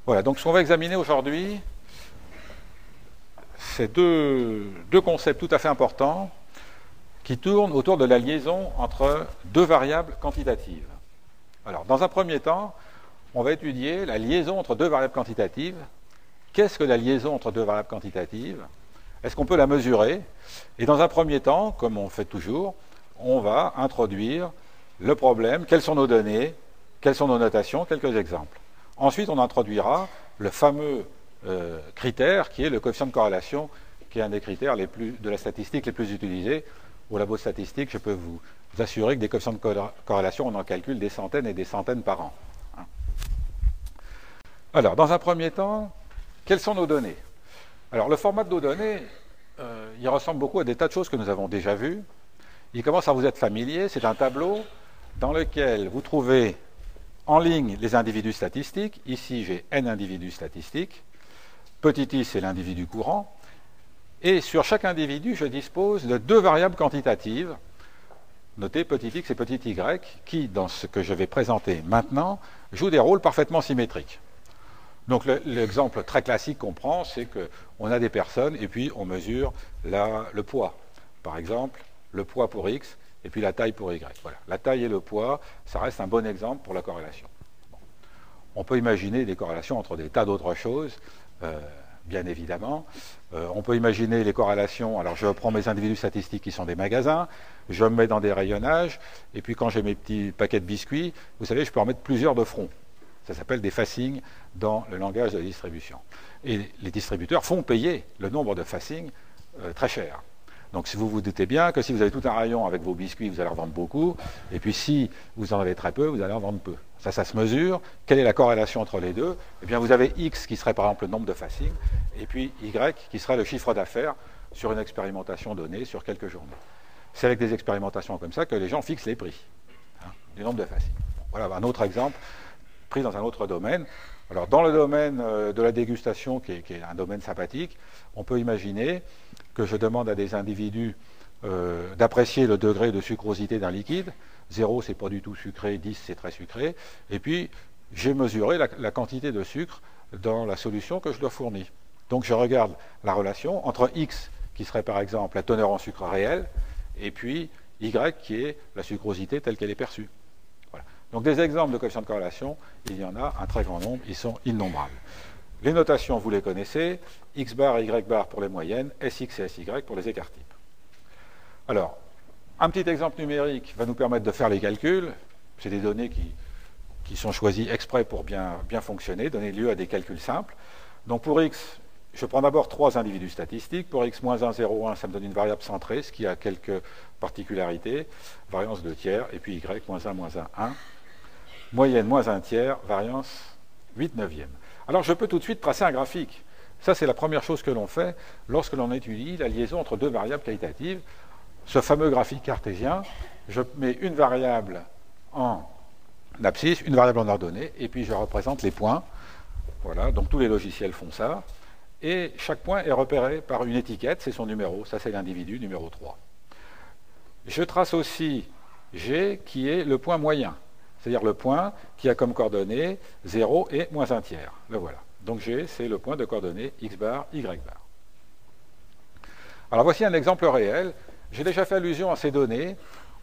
Voilà, donc ce qu'on va examiner aujourd'hui, c'est deux concepts tout à fait importants qui tournent autour de la liaison entre deux variables quantitatives. Alors, dans un premier temps, on va étudier la liaison entre deux variables quantitatives. Qu'est-ce que la liaison entre deux variables quantitatives? Est-ce qu'on peut la mesurer? Et dans un premier temps, comme on fait toujours, on va introduire le problème, quelles sont nos données, quelles sont nos notations, quelques exemples. Ensuite, on introduira le fameux critère qui est le coefficient de corrélation, qui est un des critères de la statistique les plus utilisés. Au labo de statistique, je peux vous assurer que des coefficients de corrélation, on en calcule des centaines et des centaines par an. Alors, dans un premier temps, quelles sont nos données? Alors, le format de nos données, il ressemble beaucoup à des tas de choses que nous avons déjà vues. Il commence à vous être familier. C'est un tableau dans lequel vous trouvez en ligne les individus statistiques. Ici, j'ai n individus statistiques. Petit i, c'est l'individu courant. Et sur chaque individu, je dispose de deux variables quantitatives. Notez petit x et petit y, qui, dans ce que je vais présenter maintenant, jouent des rôles parfaitement symétriques. Donc l'exemple très classique qu'on prend, c'est qu'on a des personnes et puis on mesure le poids. Par exemple, le poids pour x et puis la taille pour y. Voilà. La taille et le poids, ça reste un bon exemple pour la corrélation. Bon. On peut imaginer des corrélations entre des tas d'autres choses, bien évidemment. On peut imaginer les corrélations. Alors je prends mes individus statistiques qui sont des magasins, je me mets dans des rayonnages, et puis quand j'ai mes petits paquets de biscuits, vous savez, je peux en mettre plusieurs de front. Ça s'appelle des facings dans le langage de la distribution. Et les distributeurs font payer le nombre de facings très cher. Donc si vous vous doutez bien que si vous avez tout un rayon avec vos biscuits, vous allez en vendre beaucoup, et puis si vous en avez très peu, vous allez en vendre peu. Ça se mesure. Quelle est la corrélation entre les deux? Eh bien, vous avez x qui serait par exemple le nombre de facings, et puis y qui serait le chiffre d'affaires sur une expérimentation donnée sur quelques journées. C'est avec des expérimentations comme ça que les gens fixent les prix du nombre de facings. Bon, voilà un autre exemple pris dans un autre domaine. Alors, dans le domaine de la dégustation, qui est un domaine sympathique, on peut imaginer que je demande à des individus d'apprécier le degré de sucrosité d'un liquide. 0, c'est pas du tout sucré, 10, c'est très sucré. Et puis, j'ai mesuré la quantité de sucre dans la solution que je dois fournir. Donc, je regarde la relation entre x, qui serait par exemple la teneur en sucre réel, et puis y, qui est la sucrosité telle qu'elle est perçue. Donc des exemples de coefficients de corrélation, il y en a un très grand nombre, ils sont innombrables. Les notations, vous les connaissez, x bar et y bar pour les moyennes, sx et sy pour les écarts types. Alors, un petit exemple numérique va nous permettre de faire les calculs. C'est des données qui sont choisies exprès pour bien fonctionner, donner lieu à des calculs simples. Donc pour x, je prends d'abord trois individus statistiques. Pour x moins 1, 0, 1, ça me donne une variable centrée, ce qui a quelques particularités. Variance 2 tiers, et puis y, moins 1, 1. Moyenne moins 1 tiers, variance 8 neuvième. Alors je peux tout de suite tracer un graphique. Ça, c'est la première chose que l'on fait lorsque l'on étudie la liaison entre deux variables qualitatives. Ce fameux graphique cartésien, je mets une variable en abscisse, une variable en ordonnée, et puis je représente les points. Voilà, donc tous les logiciels font ça. Et chaque point est repéré par une étiquette, c'est son numéro. Ça, c'est l'individu, numéro 3. Je trace aussi G, qui est le point moyen. C'est-à-dire le point qui a comme coordonnées 0 et moins 1 tiers. Le voilà. Donc G, c'est le point de coordonnées x bar, y bar. Alors voici un exemple réel. J'ai déjà fait allusion à ces données.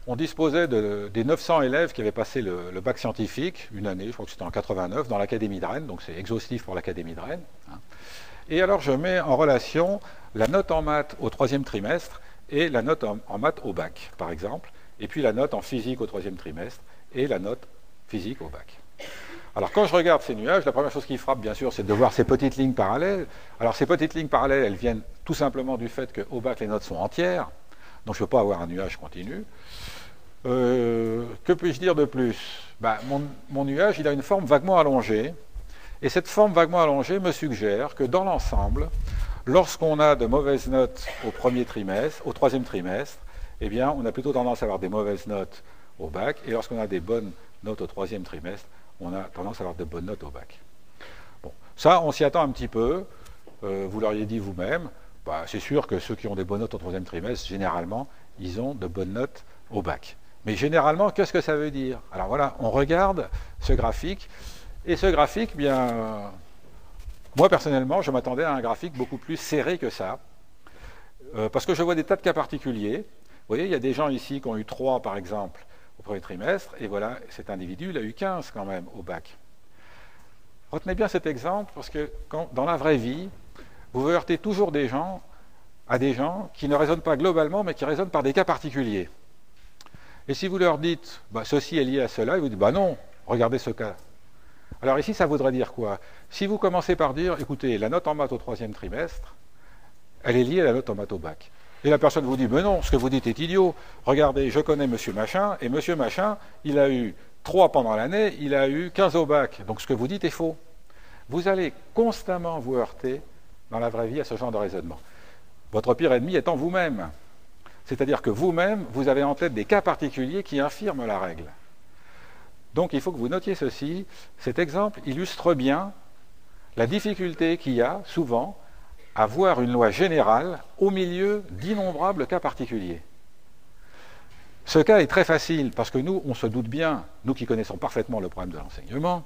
On disposait des 900 élèves qui avaient passé le bac scientifique, une année, je crois que c'était en 89, dans l'Académie de Rennes, donc c'est exhaustif pour l'Académie de Rennes. Et alors je mets en relation la note en maths au 3e trimestre et la note en maths au bac, par exemple, et puis la note en physique au 3e trimestre et la note physique au bac. Alors quand je regarde ces nuages, la première chose qui frappe, bien sûr, c'est de voir ces petites lignes parallèles. Alors ces petites lignes parallèles, elles viennent tout simplement du fait qu'au bac, les notes sont entières, donc je ne peux pas avoir un nuage continu. Que puis-je dire de plus? Mon nuage, il a une forme vaguement allongée, et cette forme vaguement allongée me suggère que dans l'ensemble, lorsqu'on a de mauvaises notes au 1er trimestre, au 3e trimestre, eh bien, on a plutôt tendance à avoir des mauvaises notes au bac, et lorsqu'on a des bonnes notes au 3e trimestre, on a tendance à avoir de bonnes notes au bac. Bon, ça, on s'y attend un petit peu. Vous l'auriez dit vous-même. C'est sûr que ceux qui ont des bonnes notes au 3e trimestre, généralement, ils ont de bonnes notes au bac. Mais généralement, qu'est-ce que ça veut dire? Alors voilà, on regarde ce graphique, et ce graphique, bien, Moi, personnellement, je m'attendais à un graphique beaucoup plus serré que ça, parce que je vois des tas de cas particuliers. Vous voyez, il y a des gens ici qui ont eu 3, par exemple, au premier trimestre, et voilà, cet individu, il a eu 15 quand même au bac. Retenez bien cet exemple, parce que dans la vraie vie, vous heurtez toujours à des gens qui ne raisonnent pas globalement, mais qui raisonnent par des cas particuliers. Et si vous leur dites, ceci est lié à cela, ils vous disent, non, regardez ce cas. Alors ici, ça voudrait dire quoi? Si vous commencez par dire, écoutez, la note en maths au troisième trimestre, elle est liée à la note en maths au bac. Et la personne vous dit, mais non, ce que vous dites est idiot. Regardez, je connais monsieur machin, et monsieur machin, il a eu 3 pendant l'année, il a eu 15 au bac. Donc ce que vous dites est faux. Vous allez constamment vous heurter dans la vraie vie à ce genre de raisonnement. Votre pire ennemi étant vous-même. C'est-à-dire que vous-même, vous avez en tête des cas particuliers qui infirment la règle. Donc il faut que vous notiez ceci. Cet exemple illustre bien la difficulté qu'il y a souvent à voir une loi générale au milieu d'innombrables cas particuliers. Ce cas est très facile parce que nous, on se doute bien, nous qui connaissons parfaitement le problème de l'enseignement,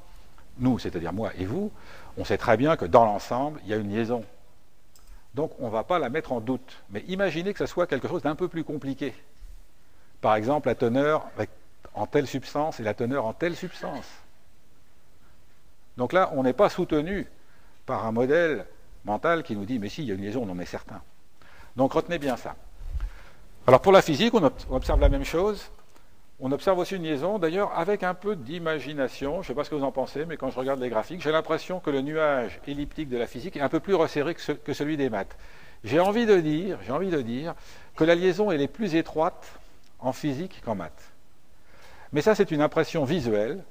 nous, c'est-à-dire moi et vous, on sait très bien que dans l'ensemble, il y a une liaison. Donc on ne va pas la mettre en doute. Mais imaginez que ce soit quelque chose d'un peu plus compliqué. Par exemple, la teneur en telle substance et la teneur en telle substance. Donc là, on n'est pas soutenu par un modèle mental qui nous dit, mais si, il y a une liaison, on en est certain. Donc retenez bien ça. Alors pour la physique, on observe la même chose. On observe aussi une liaison, d'ailleurs, avec un peu d'imagination. Je ne sais pas ce que vous en pensez, mais quand je regarde les graphiques, j'ai l'impression que le nuage elliptique de la physique est un peu plus resserré que celui des maths. J'ai envie de dire que la liaison elle est plus étroite en physique qu'en maths. Mais ça, c'est une impression visuelle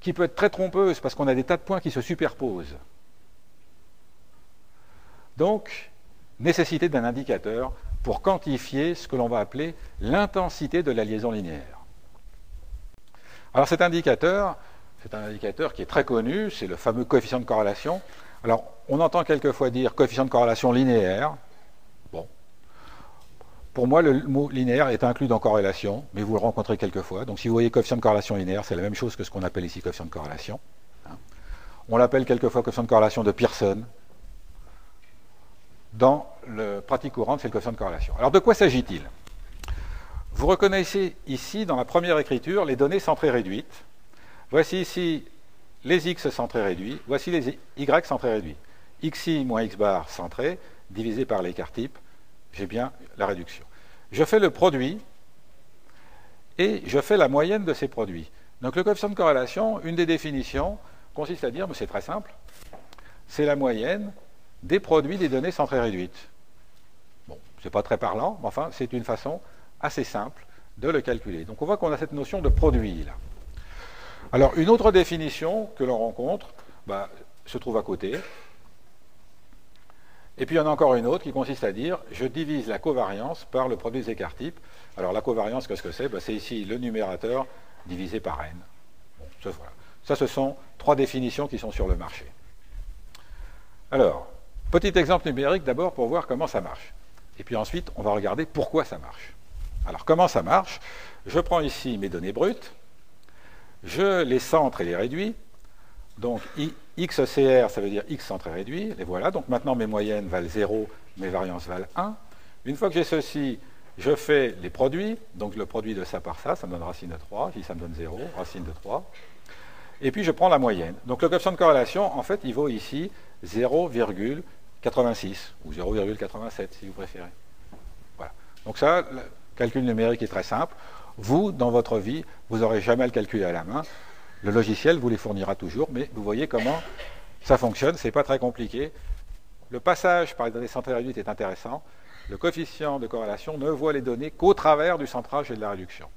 qui peut être très trompeuse parce qu'on a des tas de points qui se superposent. Donc, nécessité d'un indicateur pour quantifier ce que l'on va appeler l'intensité de la liaison linéaire. Alors cet indicateur, c'est un indicateur qui est très connu, c'est le fameux coefficient de corrélation. Alors, on entend quelquefois dire coefficient de corrélation linéaire. Bon. Pour moi, le mot linéaire est inclus dans corrélation, mais vous le rencontrez quelquefois. Donc si vous voyez coefficient de corrélation linéaire, c'est la même chose que ce qu'on appelle ici coefficient de corrélation. On l'appelle quelquefois coefficient de corrélation de Pearson. Dans la pratique courante, c'est le coefficient de corrélation. Alors de quoi s'agit-il? Vous reconnaissez ici, dans la première écriture, les données centrées réduites. Voici ici les x centrés réduits, voici les y centrés réduits. Xi moins x bar centré, divisé par l'écart type, j'ai bien la réduction. Je fais le produit, et je fais la moyenne de ces produits. Donc le coefficient de corrélation, une des définitions, consiste à dire, mais c'est très simple, c'est la moyenne des produits des données centrées réduites. Bon, c'est pas très parlant, mais enfin, c'est une façon assez simple de le calculer. Donc on voit qu'on a cette notion de produit là. Alors une autre définition que l'on rencontre se trouve à côté. Et puis il y en a encore une autre qui consiste à dire je divise la covariance par le produit des écarts types. Alors la covariance, qu'est-ce que c'est? C'est ici le numérateur divisé par n. Bon, voilà. Ça, ce sont 3 définitions qui sont sur le marché. Alors, petit exemple numérique d'abord pour voir comment ça marche. Et puis ensuite, on va regarder pourquoi ça marche. Alors, comment ça marche? Je prends ici mes données brutes, je les centre et les réduis. Donc, XCR, ça veut dire X centré réduit. Les voilà. Donc, maintenant, mes moyennes valent 0, mes variances valent 1. Une fois que j'ai ceci, je fais les produits. Donc, le produit de ça par ça, ça me donne racine de 3. Ici, ça me donne 0, racine de 3. Et puis, je prends la moyenne. Donc, le coefficient de corrélation, en fait, il vaut ici 0,86 ou 0,87, si vous préférez. Voilà. Donc, ça, le calcul numérique est très simple. Vous, dans votre vie, vous n'aurez jamais à le calculer à la main. Le logiciel vous les fournira toujours, mais vous voyez comment ça fonctionne, ce n'est pas très compliqué. Le passage par les données centrées réduites est intéressant. Le coefficient de corrélation ne voit les données qu'au travers du centrage et de la réduction.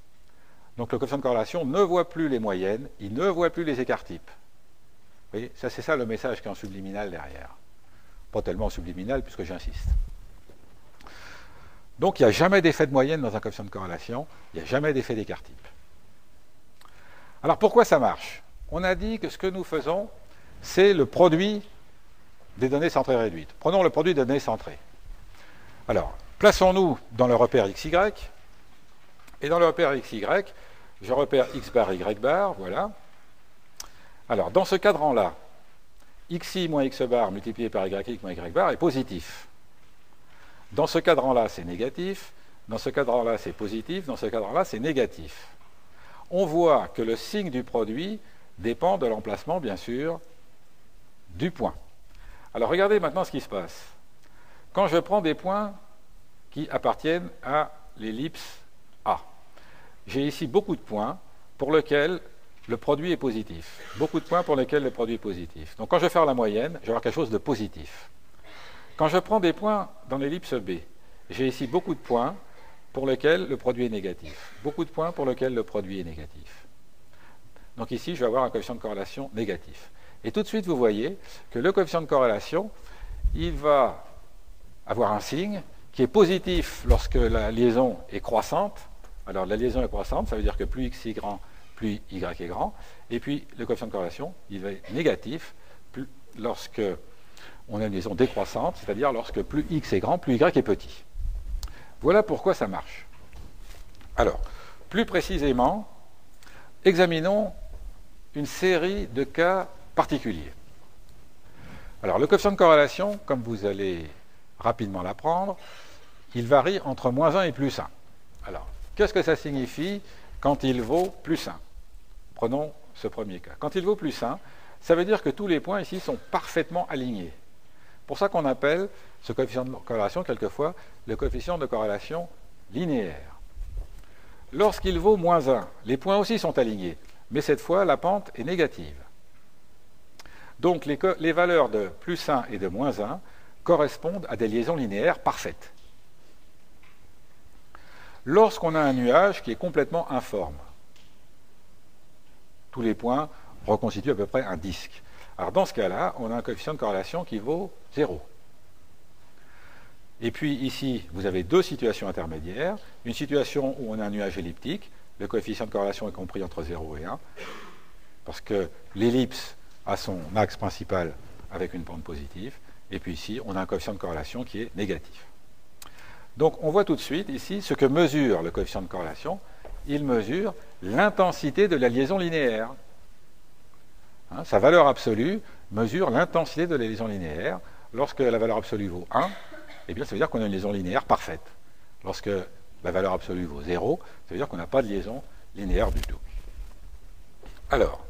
Donc le coefficient de corrélation ne voit plus les moyennes, il ne voit plus les écarts types. Vous voyez, ça c'est ça le message qui est en subliminal derrière. Pas tellement en subliminal, puisque j'insiste. Donc il n'y a jamais d'effet de moyenne dans un coefficient de corrélation, il n'y a jamais d'effet d'écart type. Alors pourquoi ça marche? On a dit que ce que nous faisons, c'est le produit des données centrées réduites. Prenons le produit des données centrées. Alors, plaçons-nous dans le repère XY, et dans le repère XY, je repère X bar, Y bar, voilà. Alors, dans ce cadran-là, xi moins x bar multiplié par yi moins y bar est positif. Dans ce cadran-là, c'est négatif. Dans ce cadran-là, c'est positif. Dans ce cadran-là, c'est négatif. On voit que le signe du produit dépend de l'emplacement, bien sûr, du point. Alors, regardez maintenant ce qui se passe. Quand je prends des points qui appartiennent à l'ellipse A, j'ai ici beaucoup de points pour lesquels le produit est positif. Beaucoup de points pour lesquels le produit est positif. Donc, quand je vais faire la moyenne, je vais avoir quelque chose de positif. Quand je prends des points dans l'ellipse B, j'ai ici beaucoup de points pour lesquels le produit est négatif. Beaucoup de points pour lesquels le produit est négatif. Donc ici, je vais avoir un coefficient de corrélation négatif. Et tout de suite, vous voyez que le coefficient de corrélation, il va avoir un signe qui est positif lorsque la liaison est croissante. Alors la liaison est croissante, ça veut dire que plus x est grand, plus y est grand. Et puis le coefficient de corrélation, il va être négatif lorsque on a une liaison décroissante, c'est-à-dire lorsque plus x est grand, plus y est petit. Voilà pourquoi ça marche. Alors, plus précisément, examinons une série de cas particuliers. Alors, le coefficient de corrélation, comme vous allez rapidement l'apprendre, il varie entre moins 1 et plus 1. Alors, qu'est-ce que ça signifie quand il vaut plus 1? Prenons ce premier cas. Quand il vaut plus 1, ça veut dire que tous les points ici sont parfaitement alignés. C'est pour ça qu'on appelle ce coefficient de corrélation, quelquefois, le coefficient de corrélation linéaire. Lorsqu'il vaut moins 1, les points aussi sont alignés, mais cette fois, la pente est négative. Donc, les valeurs de plus 1 et de moins 1 correspondent à des liaisons linéaires parfaites. Lorsqu'on a un nuage qui est complètement informe, tous les points reconstituent à peu près un disque. Alors dans ce cas-là, on a un coefficient de corrélation qui vaut 0. Et puis ici, vous avez deux situations intermédiaires. Une situation où on a un nuage elliptique, le coefficient de corrélation est compris entre 0 et 1, parce que l'ellipse a son axe principal avec une pente positive. Et puis ici, on a un coefficient de corrélation qui est négatif. Donc on voit tout de suite ici ce que mesure le coefficient de corrélation. Il mesure l'intensité de la liaison linéaire. Sa valeur absolue mesure l'intensité de la liaison linéaire. Lorsque la valeur absolue vaut 1, eh bien, ça veut dire qu'on a une liaison linéaire parfaite. Lorsque la valeur absolue vaut 0, ça veut dire qu'on n'a pas de liaison linéaire du tout. Alors,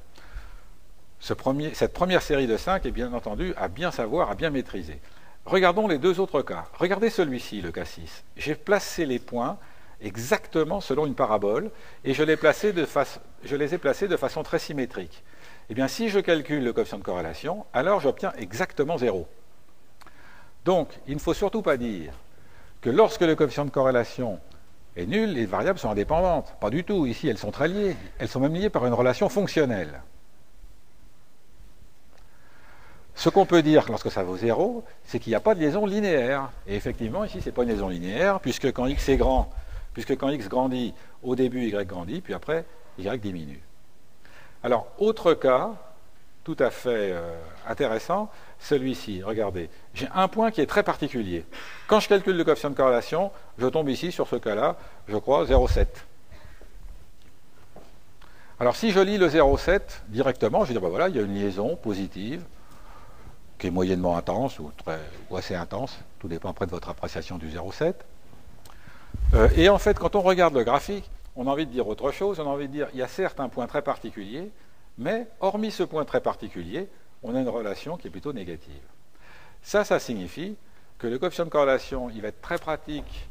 cette première série de 5 est bien entendu à bien savoir, à bien maîtriser. Regardons les deux autres cas. Regardez celui-ci, le cas 6. J'ai placé les points exactement selon une parabole et je les ai placés de façon très symétrique. Eh bien, si je calcule le coefficient de corrélation, alors j'obtiens exactement 0. Donc, il ne faut surtout pas dire que lorsque le coefficient de corrélation est nul, les variables sont indépendantes. Pas du tout. Ici, elles sont très liées. Elles sont même liées par une relation fonctionnelle. Ce qu'on peut dire lorsque ça vaut 0, c'est qu'il n'y a pas de liaison linéaire. Et effectivement, ici, ce n'est pas une liaison linéaire, puisque quand x est grand, puisque quand x grandit, au début, y grandit, puis après, y diminue. Alors, autre cas, tout à fait intéressant, celui-ci, regardez. J'ai un point qui est très particulier. Quand je calcule le coefficient de corrélation, je tombe ici sur ce cas-là, je crois, 0,7. Alors, si je lis le 0,7 directement, je vais dire, ben voilà, il y a une liaison positive, qui est moyennement intense ou assez intense, tout dépend après de votre appréciation du 0,7. Et en fait, quand on regarde le graphique, on a envie de dire autre chose, on a envie de dire, il y a certes un point très particulier, mais hormis ce point très particulier, on a une relation qui est plutôt négative. Ça signifie que le coefficient de corrélation, il va être très pratique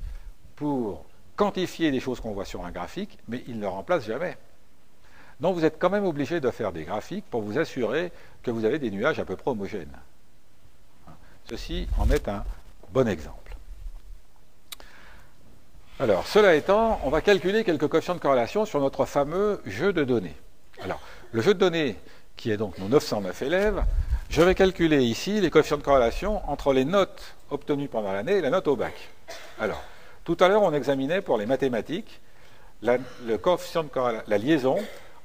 pour quantifier des choses qu'on voit sur un graphique, mais il ne remplace jamais. Donc vous êtes quand même obligé de faire des graphiques pour vous assurer que vous avez des nuages à peu près homogènes. Ceci en est un bon exemple. Alors, cela étant, on va calculer quelques coefficients de corrélation sur notre fameux jeu de données. Alors, le jeu de données, qui est donc nos 909 élèves, je vais calculer ici les coefficients de corrélation entre les notes obtenues pendant l'année et la note au bac. Alors, tout à l'heure, on examinait pour les mathématiques la liaison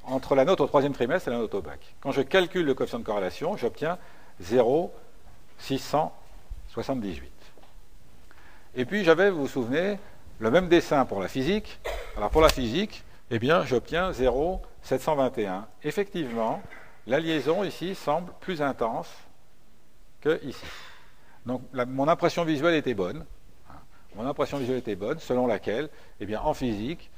entre la note au troisième trimestre et la note au bac. Quand je calcule le coefficient de corrélation, j'obtiens 0,678. Et puis, j'avais, vous vous souvenez, le même dessin pour la physique. Alors, pour la physique, eh bien, j'obtiens 0,721. Effectivement, la liaison ici semble plus intense que ici. Donc mon impression visuelle était bonne. Hein. Mon impression visuelle était bonne, selon laquelle, eh bien, en physique,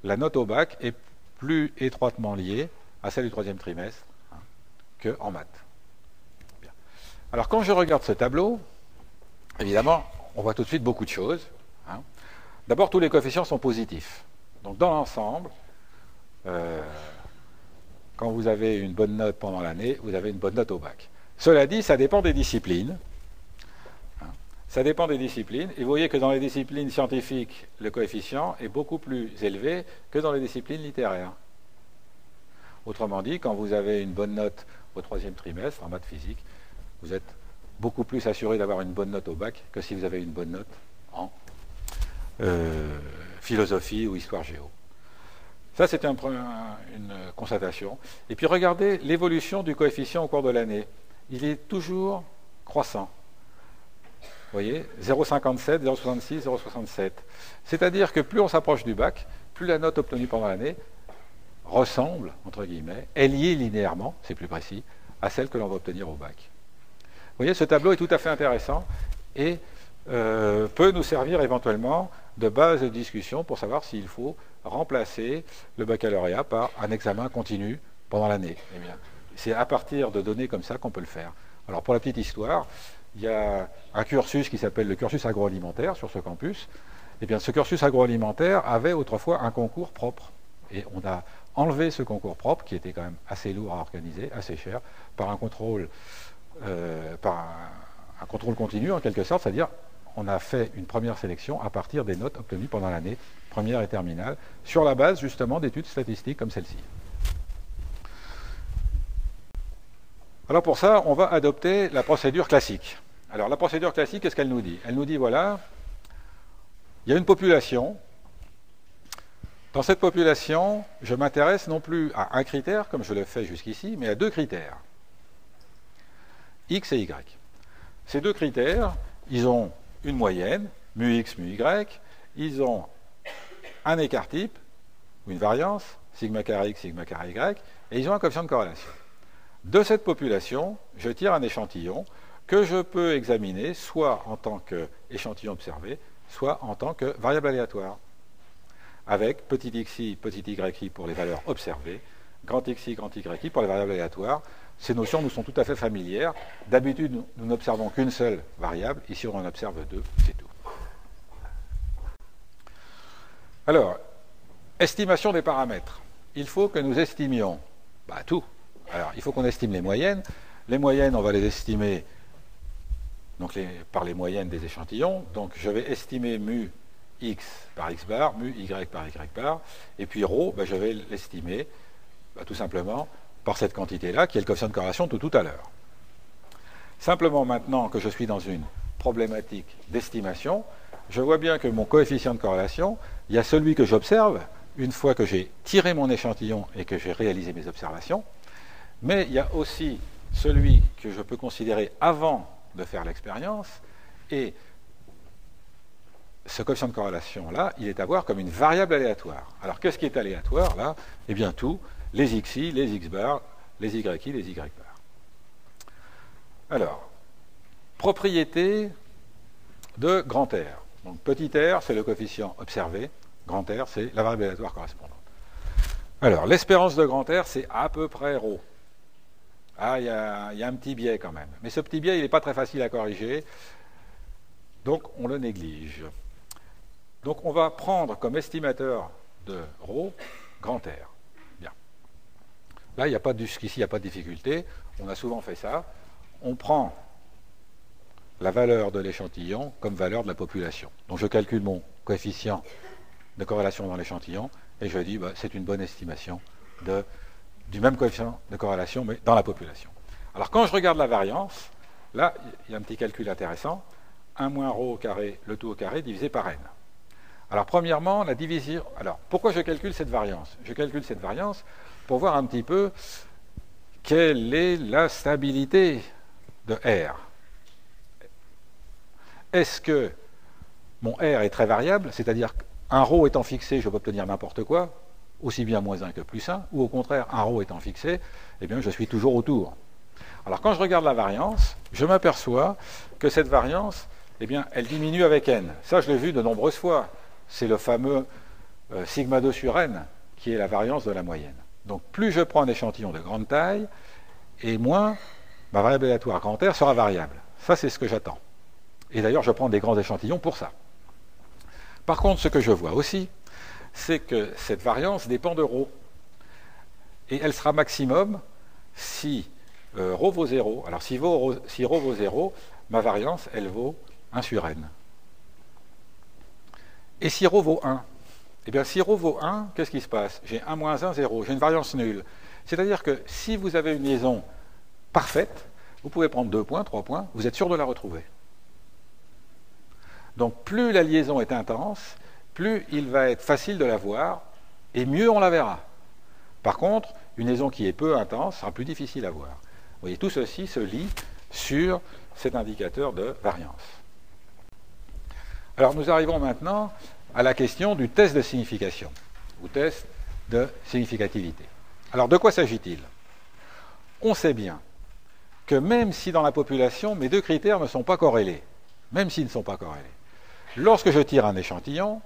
la note au bac est plus étroitement liée à celle du troisième trimestre, hein, qu'en maths. Bien. Alors quand je regarde ce tableau, évidemment, on voit tout de suite beaucoup de choses. Hein. D'abord, tous les coefficients sont positifs. Donc dans l'ensemble, quand vous avez une bonne note pendant l'année, vous avez une bonne note au bac. Cela dit, ça dépend des disciplines. Hein. Ça dépend des disciplines. Et vous voyez que dans les disciplines scientifiques, le coefficient est beaucoup plus élevé que dans les disciplines littéraires. Autrement dit, quand vous avez une bonne note au troisième trimestre en maths physique, vous êtes beaucoup plus assuré d'avoir une bonne note au bac que si vous avez une bonne note en philosophie ou histoire géo. Ça, c'est une constatation. Et puis, regardez l'évolution du coefficient au cours de l'année. Il est toujours croissant. Vous voyez, 0,57, 0,66, 0,67. C'est-à-dire que plus on s'approche du bac, plus la note obtenue pendant l'année ressemble, entre guillemets, est liée linéairement, c'est plus précis, à celle que l'on va obtenir au bac. Vous voyez, ce tableau est tout à fait intéressant et peut nous servir éventuellement de base de discussion pour savoir s'il faut remplacer le baccalauréat par un examen continu pendant l'année. Eh bien, c'est à partir de données comme ça qu'on peut le faire. Alors pour la petite histoire, il y a un cursus qui s'appelle le cursus agroalimentaire sur ce campus. Eh bien, ce cursus agroalimentaire avait autrefois un concours propre. Et on a enlevé ce concours propre, qui était quand même assez lourd à organiser, assez cher, par un contrôle continu en quelque sorte, c'est-à-dire on a fait une première sélection à partir des notes obtenues pendant l'année, première et terminale, sur la base justement d'études statistiques comme celle-ci. Alors pour ça, on va adopter la procédure classique. Alors la procédure classique, qu'est-ce qu'elle nous dit? Elle nous dit, voilà, il y a une population. Dans cette population, je m'intéresse non plus à un critère, comme je le fais jusqu'ici, mais à deux critères. X et Y. Ces deux critères, ils ont une moyenne, mu X, mu Y, ils ont un écart type, ou une variance, sigma carré X, sigma carré Y, et ils ont un coefficient de corrélation. De cette population, je tire un échantillon que je peux examiner soit en tant qu'échantillon observé, soit en tant que variable aléatoire, avec petit xi, petit yi pour les valeurs observées, grand xi, grand yi pour les variables aléatoires. Ces notions nous sont tout à fait familières. D'habitude, nous n'observons qu'une seule variable. Ici, on en observe deux, c'est tout. Alors, estimation des paramètres. Il faut que nous estimions tout. Alors, il faut qu'on estime les moyennes. Les moyennes, on va les estimer donc par les moyennes des échantillons. Donc, je vais estimer mu x par x bar, mu y par y bar, et puis ρ, je vais l'estimer tout simplement par cette quantité-là, qui est le coefficient de corrélation tout à l'heure. Simplement, maintenant que je suis dans une problématique d'estimation, je vois bien que mon coefficient de corrélation, il y a celui que j'observe une fois que j'ai tiré mon échantillon et que j'ai réalisé mes observations, mais il y a aussi celui que je peux considérer avant de faire l'expérience, et ce coefficient de corrélation-là, il est à voir comme une variable aléatoire. Alors, qu'est-ce qui est aléatoire, là? Eh bien, tout, les xi, les x bar, les yi, les y bar. Alors, propriété de grand R. Donc, petit r, c'est le coefficient observé. Grand R, c'est la variable aléatoire correspondante. Alors, l'espérance de grand R, c'est à peu près ρ. Ah, il y a un petit biais quand même. Mais ce petit biais, il n'est pas très facile à corriger. Donc, on le néglige. Donc, on va prendre comme estimateur de ρ, grand R. Bien. Là, jusqu'ici, il n'y a pas de difficulté. On a souvent fait ça. On prend la valeur de l'échantillon comme valeur de la population. Donc, je calcule mon coefficient de corrélation dans l'échantillon et je dis c'est une bonne estimation du même coefficient de corrélation, mais dans la population. Alors, quand je regarde la variance, là, il y a un petit calcul intéressant. 1 moins ρ au carré, le tout au carré, divisé par n. Alors, premièrement, la division... Alors, pourquoi je calcule cette variance? Je calcule cette variance pour voir un petit peu quelle est la stabilité de R. Est-ce que mon R est très variable, c'est-à-dire qu'un ρ étant fixé, je peux obtenir n'importe quoi, aussi bien moins 1 que plus 1, ou au contraire, un ρ étant fixé, eh bien, je suis toujours autour. Alors quand je regarde la variance, je m'aperçois que cette variance, eh bien, elle diminue avec n. Ça, je l'ai vu de nombreuses fois. C'est le fameux sigma 2 sur n, qui est la variance de la moyenne. Donc plus je prends un échantillon de grande taille, et moins ma variable aléatoire grand R sera variable. Ça, c'est ce que j'attends. Et d'ailleurs, je prends des grands échantillons pour ça. Par contre, ce que je vois aussi, c'est que cette variance dépend de ρ. Et elle sera maximum si ρ vaut 0. Alors si ρ vaut 0, ma variance, elle vaut 1 sur n. Et si ρ vaut 1, eh bien si ρ vaut 1, qu'est-ce qui se passe? J'ai 1 moins 1, 0. J'ai une variance nulle. C'est-à-dire que si vous avez une liaison parfaite, vous pouvez prendre 2 points, 3 points, vous êtes sûr de la retrouver. Donc plus la liaison est intense, plus il va être facile de la voir, et mieux on la verra. Par contre, une liaison qui est peu intense sera plus difficile à voir. Vous voyez, tout ceci se lie sur cet indicateur de variance. Alors nous arrivons maintenant à la question du test de signification, ou test de significativité. Alors de quoi s'agit-il? On sait bien que même si dans la population, mes deux critères ne sont pas corrélés, même s'ils ne sont pas corrélés, lorsque je tire un échantillon,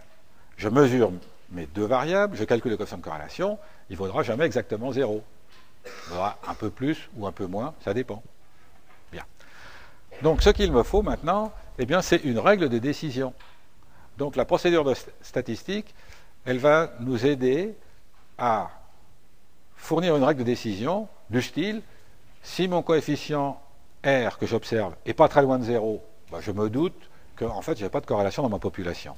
je mesure mes deux variables, je calcule le coefficient de corrélation, il ne vaudra jamais exactement 0. Il vaudra un peu plus ou un peu moins, ça dépend. Bien. Donc ce qu'il me faut maintenant, eh bien, c'est une règle de décision. Donc la procédure de statistique, elle va nous aider à fournir une règle de décision du style, si mon coefficient R que j'observe n'est pas très loin de 0, ben je me doute qu'en fait, je n'ai pas de corrélation dans ma population.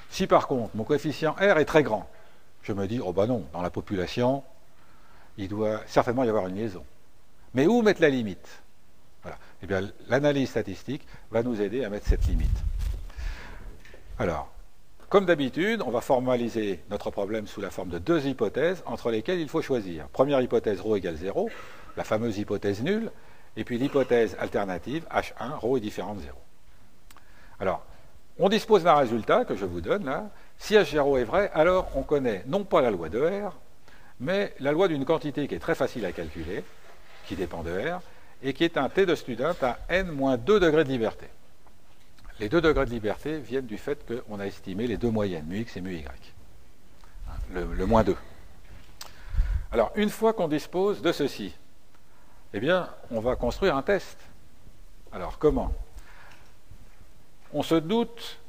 Si par contre, mon coefficient R est très grand, je me dis, oh ben non, dans la population, il doit certainement y avoir une liaison. Mais où mettre la limite? Voilà. Eh bien, l'analyse statistique va nous aider à mettre cette limite. Alors, comme d'habitude, on va formaliser notre problème sous la forme de deux hypothèses entre lesquelles il faut choisir. Première hypothèse, ρ égale 0, la fameuse hypothèse nulle, et puis l'hypothèse alternative, H1, ρ est différent de 0. Alors, on dispose d'un résultat que je vous donne là. Si H0 est vrai, alors on connaît non pas la loi de R, mais la loi d'une quantité qui est très facile à calculer, qui dépend de R, et qui est un T de student à n-2 degrés de liberté. Les 2 degrés de liberté viennent du fait qu'on a estimé les deux moyennes, mu x et mu y. Le moins 2. Alors, une fois qu'on dispose de ceci, eh bien, on va construire un test. Alors, comment? On se doute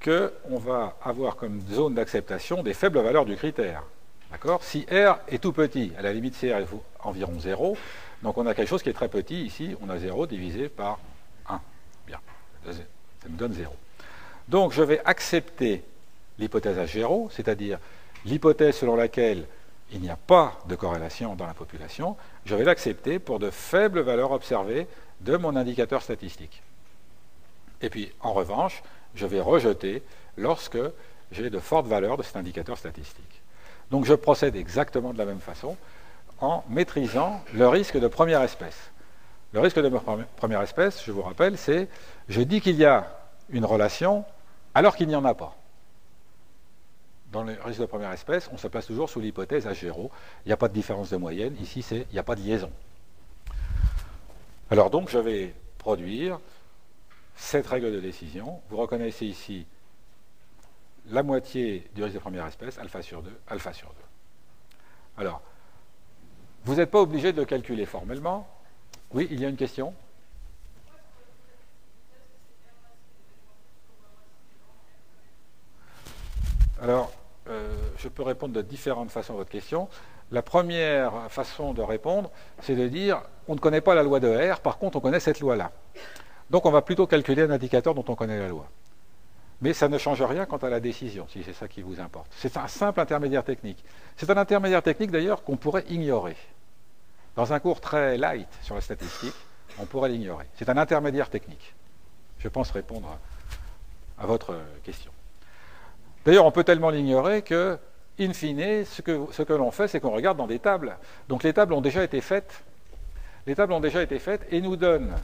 qu'on va avoir comme zone d'acceptation des faibles valeurs du critère. D'accord? Si R est tout petit, à la limite CR il faut environ 0, donc on a quelque chose qui est très petit, ici on a 0 divisé par 1. Bien, ça me donne 0. Donc je vais accepter l'hypothèse H0, c'est-à-dire l'hypothèse selon laquelle il n'y a pas de corrélation dans la population, je vais l'accepter pour de faibles valeurs observées de mon indicateur statistique. Et puis, en revanche, je vais rejeter lorsque j'ai de fortes valeurs de cet indicateur statistique. Donc je procède exactement de la même façon en maîtrisant le risque de première espèce. Le risque de première espèce, je vous rappelle, c'est je dis qu'il y a une relation alors qu'il n'y en a pas. Dans le risque de première espèce, on se place toujours sous l'hypothèse H0. Il n'y a pas de différence de moyenne. Ici, il n'y a pas de liaison. Alors donc, je vais produire cette règle de décision. Vous reconnaissez ici la moitié du risque de première espèce, alpha sur 2, alpha sur 2. Alors, vous n'êtes pas obligé de le calculer formellement. Oui, il y a une question? Alors, je peux répondre de différentes façons à votre question. La première façon de répondre, c'est de dire on ne connaît pas la loi de R, par contre on connaît cette loi-là. Donc on va plutôt calculer un indicateur dont on connaît la loi. Mais ça ne change rien quant à la décision, si c'est ça qui vous importe. C'est un simple intermédiaire technique. C'est un intermédiaire technique d'ailleurs qu'on pourrait ignorer. Dans un cours très light sur la statistique, on pourrait l'ignorer. C'est un intermédiaire technique. Je pense répondre à votre question. D'ailleurs, on peut tellement l'ignorer que, in fine, ce que l'on fait, c'est qu'on regarde dans des tables. Donc les tables ont déjà été faites. Les tables ont déjà été faites et nous donnent,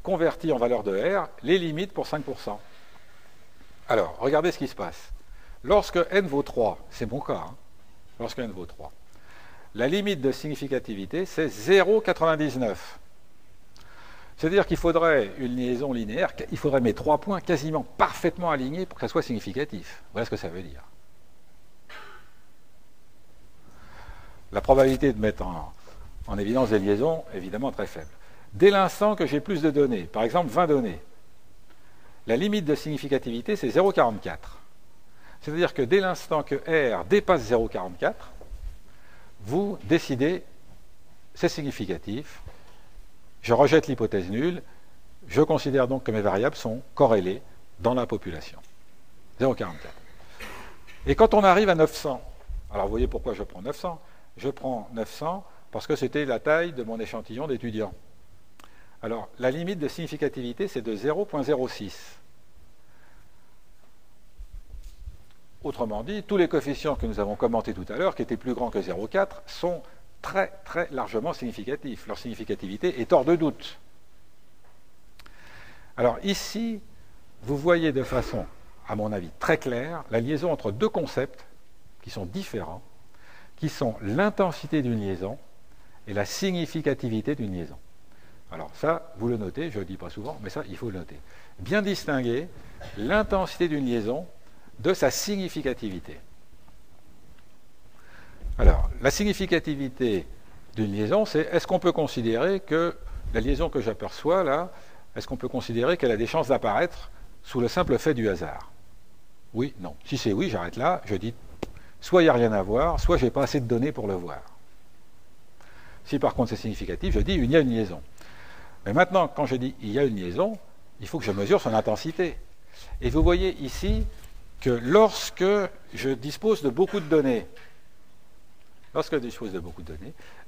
converties en valeur de R, les limites pour 5%. Alors, regardez ce qui se passe. Lorsque n vaut 3, c'est mon cas, hein, lorsque n vaut 3, la limite de significativité, c'est 0,99. C'est-à-dire qu'il faudrait une liaison linéaire, il faudrait mes 3 points quasiment parfaitement alignés pour que ça soit significatif. Voilà ce que ça veut dire. La probabilité de mettre en évidence des liaisons est évidemment très faible. Dès l'instant que j'ai plus de données, par exemple 20 données, la limite de significativité, c'est 0,44. C'est-à-dire que dès l'instant que R dépasse 0,44, vous décidez, c'est significatif, je rejette l'hypothèse nulle, je considère donc que mes variables sont corrélées dans la population. 0,44. Et quand on arrive à 900, alors vous voyez pourquoi je prends 900. Je prends 900 parce que c'était la taille de mon échantillon d'étudiants. Alors, la limite de significativité, c'est de 0,06. Autrement dit, tous les coefficients que nous avons commentés tout à l'heure, qui étaient plus grands que 0,4, sont très, très largement significatifs. Leur significativité est hors de doute. Alors ici, vous voyez de façon, à mon avis, très claire, la liaison entre deux concepts qui sont différents, qui sont l'intensité d'une liaison et la significativité d'une liaison. Alors ça, vous le notez, je ne le dis pas souvent, mais ça, il faut le noter. Bien distinguer l'intensité d'une liaison de sa significativité. Alors, la significativité d'une liaison, c'est est-ce qu'on peut considérer que la liaison que j'aperçois là, est-ce qu'on peut considérer qu'elle a des chances d'apparaître sous le simple fait du hasard? Oui, non. Si c'est oui, j'arrête là, je dis soit il n'y a rien à voir, soit je n'ai pas assez de données pour le voir. Si par contre c'est significatif, je dis il y a une liaison. Mais maintenant, quand je dis il y a une liaison, il faut que je mesure son intensité. Et vous voyez ici que lorsque je dispose de beaucoup de données,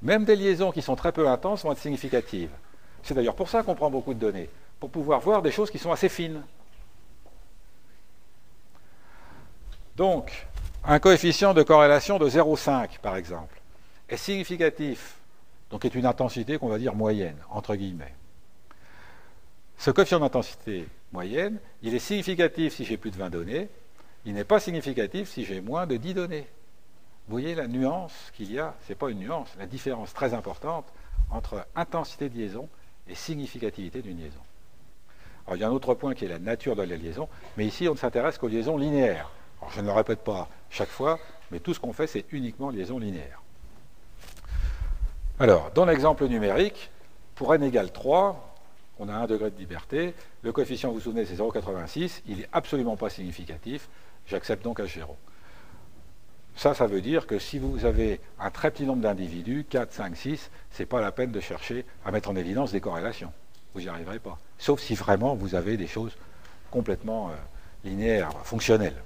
même des liaisons qui sont très peu intenses vont être significatives. C'est d'ailleurs pour ça qu'on prend beaucoup de données, pour pouvoir voir des choses qui sont assez fines. Donc, un coefficient de corrélation de 0,5, par exemple, est significatif, donc est une intensité qu'on va dire moyenne, entre guillemets. Ce coefficient d'intensité moyenne, il est significatif si j'ai plus de 20 données, il n'est pas significatif si j'ai moins de 10 données. Vous voyez la nuance qu'il y a, ce n'est pas une nuance, la différence très importante entre intensité de liaison et significativité d'une liaison. Alors il y a un autre point qui est la nature de la liaison, mais ici on ne s'intéresse qu'aux liaisons linéaires. Alors je ne le répète pas chaque fois, mais tout ce qu'on fait c'est uniquement liaison linéaire. Alors, dans l'exemple numérique, pour n égale 3, on a 1 degré de liberté, le coefficient, vous vous souvenez, c'est 0,86, il n'est absolument pas significatif, j'accepte donc H0. Ça veut dire que si vous avez un très petit nombre d'individus, 4, 5, 6, ce n'est pas la peine de chercher à mettre en évidence des corrélations. Vous n'y arriverez pas. Sauf si vraiment vous avez des choses complètement linéaires, fonctionnelles.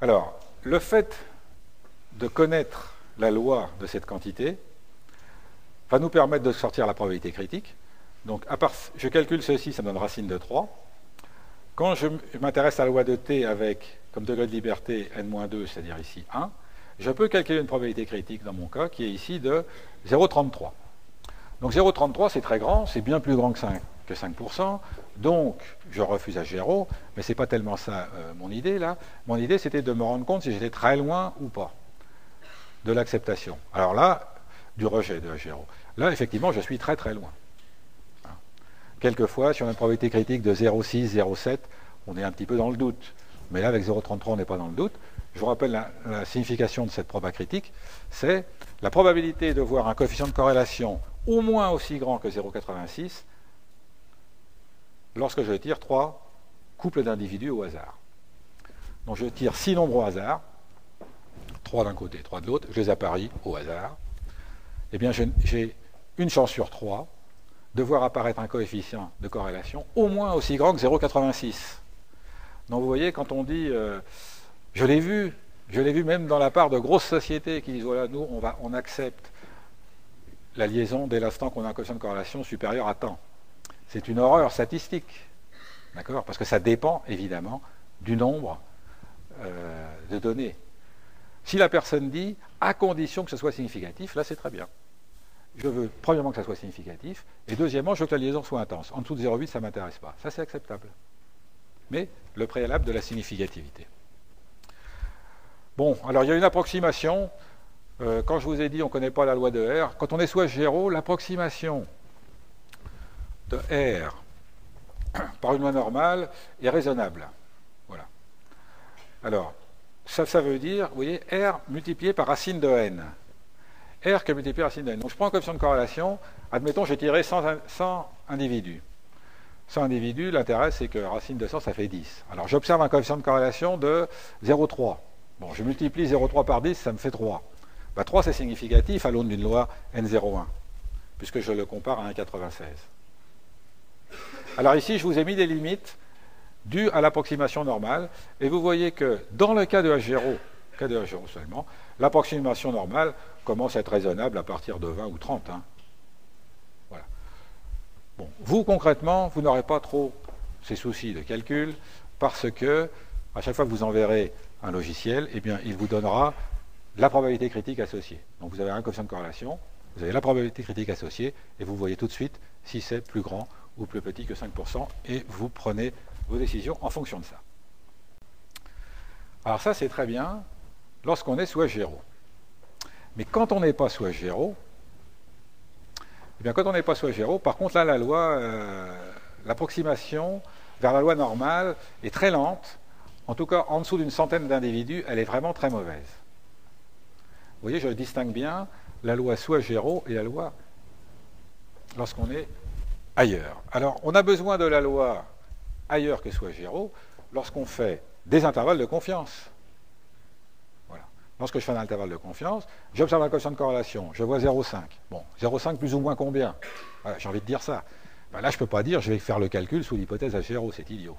Alors, le fait de connaître la loi de cette quantité va nous permettre de sortir la probabilité critique. Donc, je calcule ceci, ça me donne racine de 3. Quand je m'intéresse à la loi de t avec, comme degré de liberté, n-2, c'est-à-dire ici 1, je peux calculer une probabilité critique dans mon cas qui est ici de 0,33. Donc 0,33 c'est très grand, c'est bien plus grand que 5%, donc je refuse H0, mais ce n'est pas tellement ça mon idée là. Mon idée c'était de me rendre compte si j'étais très loin ou pas de l'acceptation. Alors là, du rejet de H0. Là effectivement je suis très très loin. Quelquefois, si on a une probabilité critique de 0,6, 0,7, on est un petit peu dans le doute. Mais là, avec 0,33, on n'est pas dans le doute. Je vous rappelle la signification de cette proba critique, c'est la probabilité de voir un coefficient de corrélation au moins aussi grand que 0,86 lorsque je tire 3 couples d'individus au hasard. Donc je tire 6 nombres au hasard, 3 d'un côté, 3 de l'autre, je les apparie au hasard. Eh bien, j'ai une chance sur 3 de voir apparaître un coefficient de corrélation au moins aussi grand que 0,86. Donc vous voyez, quand on dit, je l'ai vu même dans la part de grosses sociétés qui disent, voilà, nous, on accepte la liaison dès l'instant qu'on a un coefficient de corrélation supérieur à tant. C'est une horreur statistique, d'accord? Parce que ça dépend, évidemment, du nombre de données. Si la personne dit, à condition que ce soit significatif, là, c'est très bien. Je veux, premièrement, que ça soit significatif, et deuxièmement, je veux que la liaison soit intense. En dessous de 0,8, ça ne m'intéresse pas. Ça, c'est acceptable. Mais le préalable de la significativité. Bon, alors il y a une approximation. Quand je vous ai dit on ne connaît pas la loi de R, quand on est sous H0, l'approximation de R par une loi normale est raisonnable. Voilà. Alors, ça veut dire, vous voyez, R multiplié par racine de n. R qui est multiplié par racine de n. Donc je prends un coefficient de corrélation, admettons j'ai tiré 100 individus. 100 individus, l'intérêt c'est que racine de 100 ça fait 10. Alors j'observe un coefficient de corrélation de 0,3. Bon, je multiplie 0,3 par 10, ça me fait 3. Bah, 3 c'est significatif à l'aune d'une loi N01, puisque je le compare à 1,96. Alors ici je vous ai mis des limites dues à l'approximation normale, et vous voyez que dans le cas de H0 seulement, l'approximation normale commence à être raisonnable à partir de 20 ou 30. Hein. Voilà. Bon, vous, concrètement, vous n'aurez pas trop ces soucis de calcul, parce que, à chaque fois que vous enverrez un logiciel, eh bien, il vous donnera la probabilité critique associée. Donc vous avez un coefficient de corrélation, vous avez la probabilité critique associée, et vous voyez tout de suite si c'est plus grand ou plus petit que 5%, et vous prenez vos décisions en fonction de ça. Alors ça, c'est très bien lorsqu'on est sous H0. Mais quand on n'est pas sous H0, eh bien, quand on n'est pas sous H0, par contre, là, la loi, l'approximation vers la loi normale est très lente. En tout cas, en dessous d'une centaine d'individus, elle est vraiment très mauvaise. Vous voyez, je distingue bien la loi sous H0 et la loi lorsqu'on est ailleurs. Alors, on a besoin de la loi ailleurs que sous H0 lorsqu'on fait des intervalles de confiance. Voilà. Lorsque je fais un intervalle de confiance, j'observe un coefficient de corrélation, je vois 0,5. Bon, 0,5 plus ou moins combien? Voilà, j'ai envie de dire ça. Ben là, je ne peux pas dire, je vais faire le calcul sous l'hypothèse H0, c'est idiot.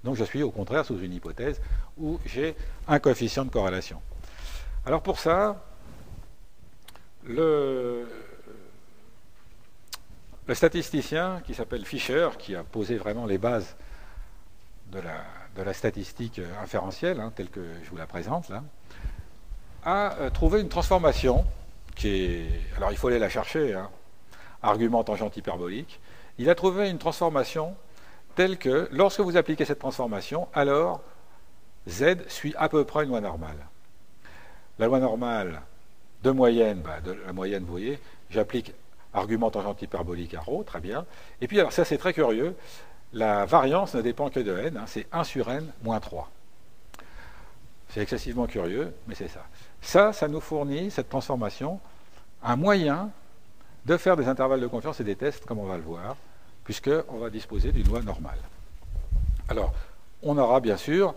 Donc je suis au contraire sous une hypothèse où j'ai un coefficient de corrélation. Alors pour ça, le statisticien qui s'appelle Fisher, qui a posé vraiment les bases de la statistique inférentielle, hein, telle que je vous la présente là, a trouvé une transformation qui est... Alors il faut aller la chercher, hein, argument tangente hyperbolique. Il a trouvé une transformation telle que, lorsque vous appliquez cette transformation, alors Z suit à peu près une loi normale. La loi normale de moyenne, de la moyenne, vous voyez, j'applique argument tangente hyperbolique à ρ, très bien. Et puis, alors ça c'est très curieux, la variance ne dépend que de n, hein, c'est 1 sur n moins 3. C'est excessivement curieux, mais c'est ça. Ça nous fournit, cette transformation, un moyen de faire des intervalles de confiance et des tests, comme on va le voir, puisqu'on va disposer d'une loi normale. Alors, on aura bien sûr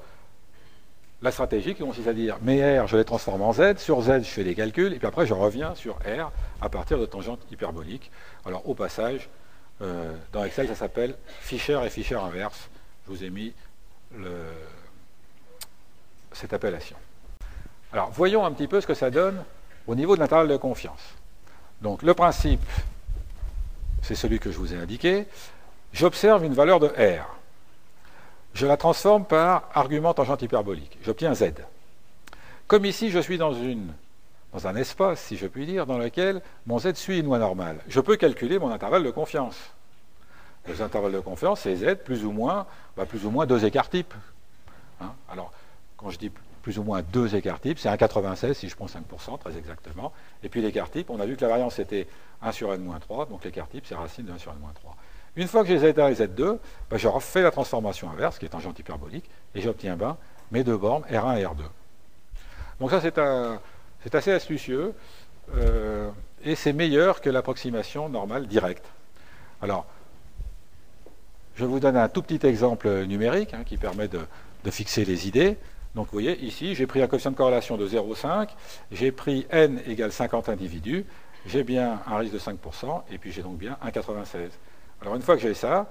la stratégie qui consiste à dire mes R, je les transforme en Z, sur Z, je fais des calculs, et puis après, je reviens sur R à partir de tangentes hyperboliques. Alors, au passage, dans Excel, ça s'appelle Fisher et Fisher inverse. Je vous ai mis cette appellation. Alors, voyons un petit peu ce que ça donne au niveau de l'intervalle de confiance. Donc, le principe, c'est celui que je vous ai indiqué. J'observe une valeur de R. Je la transforme par argument tangente hyperbolique. J'obtiens Z. Comme ici, je suis dans un espace, si je puis dire, dans lequel mon Z suit une loi normale. Je peux calculer mon intervalle de confiance. Les intervalles de confiance, c'est Z plus ou moins 2 écarts types. Hein, alors, quand je dis plus ou moins 2 écarts types, c'est 1,96 si je prends 5%, très exactement. Et puis l'écart type, on a vu que la variance était 1 sur n-3, donc l'écart type, c'est racine de 1 sur n-3. Une fois que j'ai Z1 et Z2, je refais la transformation inverse, qui est tangente hyperbolique, et j'obtiens mes deux bornes, R1 et R2. Donc ça, c'est assez astucieux, et c'est meilleur que l'approximation normale directe. Alors, je vous donne un tout petit exemple numérique, hein, qui permet de fixer les idées. Donc vous voyez, ici, j'ai pris un coefficient de corrélation de 0,5, j'ai pris n égale 50 individus, j'ai bien un risque de 5%, et puis j'ai donc bien 1,96. Alors une fois que j'ai ça,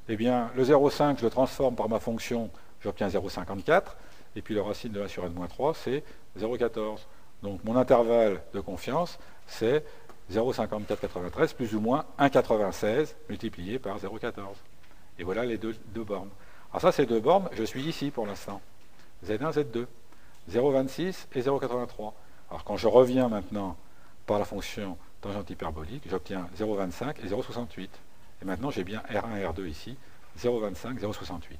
eh bien, le 0,5, je le transforme par ma fonction, j'obtiens 0,54, et puis le racine de 1 sur n-3, c'est 0,14. Donc mon intervalle de confiance, c'est 0,5493 plus ou moins 1,96 multiplié par 0,14. Et voilà les deux bornes. Alors ça, ces deux bornes, je suis ici pour l'instant. Z1, Z2, 0,26 et 0,83. Alors quand je reviens maintenant par la fonction tangente hyperbolique, j'obtiens 0,25 et 0,68. Et maintenant j'ai bien R1 et R2 ici, 0,25, 0,68.